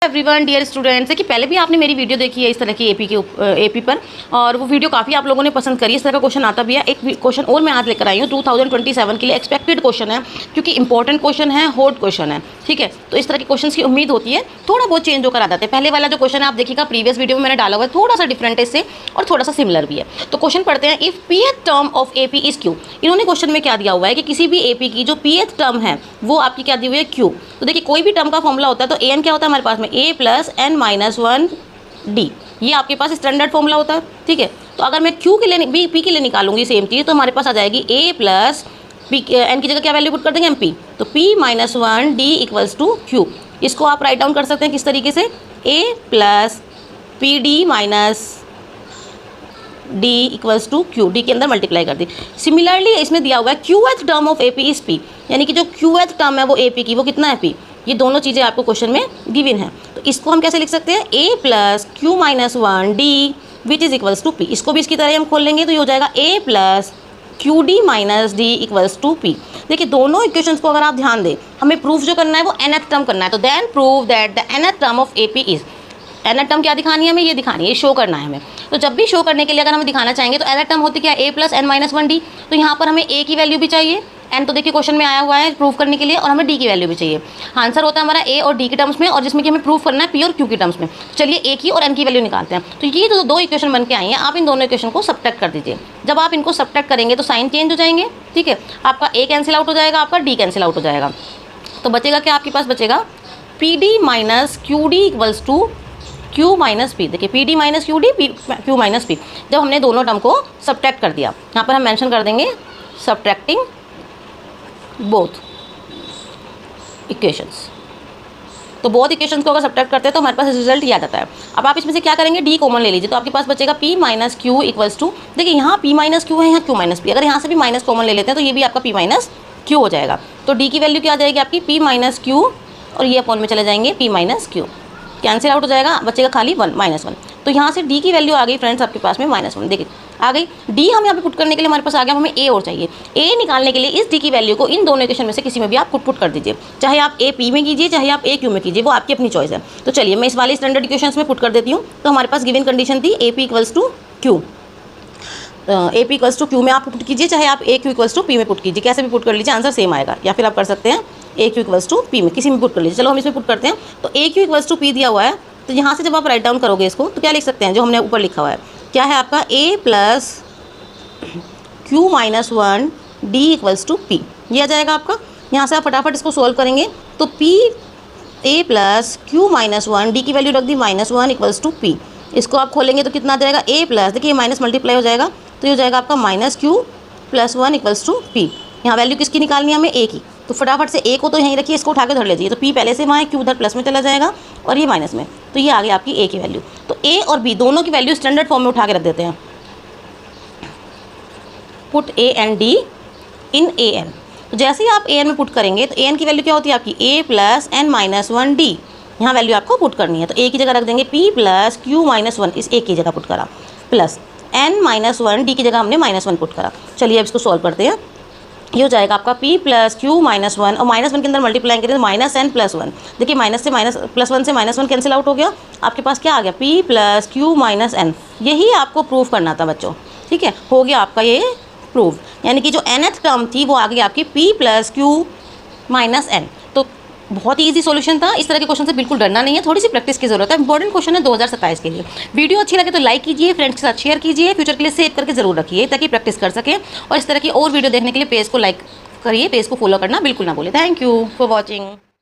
Everyone dear students, कि पहले भी आपने मेरी वीडियो देखी है इस तरह की एपी पर, और वो वीडियो काफ़ी आप लोगों ने पसंद करी। इस तरह का क्वेश्चन आता भी है। एक क्वेश्चन और मैं आज लेकर आई हूँ 2027 के लिए, एक्सपेक्टेड क्वेश्चन है क्योंकि इंपॉर्टेंट क्वेश्चन है, हॉट क्वेश्चन है, ठीक है। तो इस तरह के क्वेश्चन की उम्मीद होती है थोड़ा बहुत चेंज होकर आ जाते हैं। पहले वाला जो क्वेश्चन आप देखिएगा प्रीवियस वीडियो में मैंने डाला हुआ है, थोड़ा सा डिफरेंट है इससे और थोड़ा सा सिमिलर भी है। तो क्वेश्चन पढ़ते हैं। If पीएथ term of AP is Q, इन्होंने क्वेश्शन में क्या दिया हुआ है कि किसी भी एपी की जो पीएथ टर्म है वो आपकी क्या दी हुई है, क्यू। तो देखिए कोई भी टर्म का फॉर्मूला होता है तो एन क्या होता है हमारे पास में, ए प्लस एन माइनस 1 डी, ये आपके पास स्टैंडर्ड फॉर्मूला होता है, ठीक है। तो अगर मैं क्यू के लिए पी के लिए निकालूंगी सेम चीज़, तो हमारे पास आ जाएगी ए प्लस पी, एन की जगह क्या वैल्यू पुट कर देंगे एम पी, तो P minus 1 D equals to Q. इसको आप राइट डाउन कर सकते हैं किस तरीके से, A plus P D minus D equals to Q, D के अंदर मल्टीप्लाई कर दी। सिमिलरली इसमें दिया हुआ है qth term of AP is P, यानी कि जो क्यूएथ टर्म है वो एपी की वो कितना है, पी। ये दोनों चीज़ें आपको क्वेश्चन में गिवन है। तो इसको हम कैसे लिख सकते हैं, A plus Q minus 1 D which is equals to P. इसको भी इसकी तरह हम खोल लेंगे तो ये हो जाएगा A plus Q D minus D equals to P. देखिए दोनों इक्वेशंस को अगर आप ध्यान दें, हमें प्रूफ जो करना है वो nth टर्म करना है। तो then prove that the nth term of AP is, nth term क्या दिखानी है हमें, ये दिखानी है, ये शो करना है हमें। तो जब भी शो करने के लिए अगर हम दिखाना चाहेंगे तो nth टर्म होती क्या है, a plus N minus 1 D. तो यहाँ पर हमें a की वैल्यू भी चाहिए, एन तो देखिए क्वेश्चन में आया हुआ है प्रूफ करने के लिए, और हमें डी की वैल्यू भी चाहिए। आंसर होता है हमारा ए और डी के टर्म्स में, और जिसमें कि हमें प्रूफ करना है पी और क्यू के टर्म्स में। चलिए ए की और एन की वैल्यू निकालते हैं। तो ये जो दो इक्वेशन बन के आई हैं, आप इन दोनों इक्वेशन को सब्ट्रैक्ट कर दीजिए। जब आप इनको सब्ट्रैक्ट करेंगे तो साइन चेंज हो जाएंगे, ठीक है। आपका ए कैंसिल आउट हो जाएगा, आपका डी कैंसिल आउट हो जाएगा। तो बचेगा क्या आपके पास, बचेगा P D minus Q D equals to Q minus P. देखिए P D minus Q D, Q minus P. जब हमने दोनों टर्म को सब्ट्रैक्ट कर दिया, यहाँ पर हम मेंशन कर देंगे सब्ट्रैक्टिंग बोथ इक्वेशंस। तो बोथ इक्वेशंस को अगर सब्ट्रैक्ट करते हैं तो हमारे पास रिजल्ट ये आ जाता है। अब आप इसमें से क्या करेंगे, डी कॉमन ले लीजिए, तो आपके पास बचेगा p minus Q equals to, देखिए यहाँ p माइनस क्यू है, यहाँ q माइनस पी। अगर यहाँ से भी माइनस कॉमन ले लेते हैं तो ये भी आपका p माइनस क्यू हो जाएगा। तो d की वैल्यू क्या आ जाएगी आपकी, p माइनस क्यू, और ये अपॉन में चले जाएंगे p minus Q, cancel out हो जाएगा, बचेगा खाली 1 माइनस 1। तो यहाँ से d की वैल्यू आ गई फ्रेंड्स आपके पास में -1, देखिए आ गई। d हम यहाँ पे पुट करने के लिए हमारे पास आ गया, हमें a और चाहिए। a निकालने के लिए इस d की वैल्यू को इन दोनों इक्वेशन में से किसी में भी आप पुट कर दीजिए, चाहे आप a p में कीजिए चाहे आप a q में कीजिए, वो आपकी अपनी चॉइस है। तो चलिए मैं इस वाले स्टैंडर्ड इक्वेशंस में पुट कर देती हूँ। तो हमारे पास गिवन कंडीशन थी a p equals to q, A P equals to Q में आप पुट कीजिए, चाहे आप A Q equals to P में पुट कीजिए, कैसे भी पुट कर लीजिए आंसर सेम आएगा। या फिर आप कर सकते हैं ए क्यू इक्वल्स टू पी में, किसी में पुट कर लीजिए। चलो हम इसमें पुट करते हैं। तो ए क्यू इक्वल्स टू पी दिया हुआ है, तो यहाँ से जब आप राइट डाउन करोगे इसको तो क्या लिख सकते हैं, जो हमने ऊपर लिखा हुआ है क्या है आपका, A plus Q minus 1 D equals to P, ये आ जाएगा आपका। यहाँ से आप फटाफट इसको सोल्व करेंगे तो P A plus Q minus 1, D की वैल्यू रख दी -1 इक्वल्स टू पी। इसको आप खोलेंगे तो कितना आ जाएगा, ए प्लस, देखिए माइनस मल्टीप्लाई हो जाएगा, तो ये हो जाएगा आपका minus Q plus 1 equals to P. यहाँ वैल्यू किसकी निकालनी है हमें, ए की। तो फटाफट से ए को तो यहीं रखिए, इसको उठा के धर लीजिए। तो पी पहले से वहाँ है, क्यू उधर प्लस में चला जाएगा और ये माइनस में, तो ये आ गई आपकी ए की वैल्यू। तो ए और बी दोनों की वैल्यू स्टैंडर्ड फॉर्म में उठा के रख देते हैं। Put A and D in A N. तो जैसे ही आप ए एन में पुट करेंगे तो ए एन की वैल्यू क्या होती है आपकी, ए प्लस एन माइनस 1 डी। यहाँ वैल्यू आपको पुट करनी है। तो ए की जगह रख देंगे पी प्लस क्यू माइनस 1, इस ए की जगह पुट करा, प्लस एन माइनस 1 डी की जगह हमने -1 पुट करा। चलिए अब इसको सॉल्व करते हैं। ये हो जाएगा आपका p प्लस क्यू माइनस 1, और -1 के अंदर मल्टीप्लाई करें तो माइनस एन प्लस 1। देखिए माइनस से माइनस, प्लस 1 से -1 कैंसिल आउट हो गया, आपके पास क्या आ गया, p plus Q minus N. यही आपको प्रूफ करना था बच्चों, ठीक है। हो गया आपका ये प्रूफ, यानी कि जो nth टर्म थी वो आ गई आपकी p plus Q minus N. तो बहुत ही ईजी सॉल्यूशन था। इस तरह के क्वेश्चन से बिल्कुल डरना नहीं है, थोड़ी सी प्रैक्टिस की जरूरत है। इंपॉर्टेंट क्वेश्चन है 2027 के लिए। वीडियो अच्छी लगे तो लाइक कीजिए, फ्रेंड्स के साथ शेयर कीजिए, फ्यूचर के लिए सेव करके जरूर रखिए ताकि प्रैक्टिस कर सके। और इस तरह की और वीडियो देखने के लिए पेज को लाइक करिए, पेज को फॉलो करना बिल्कुल ना भूलिए। Thank you for watching.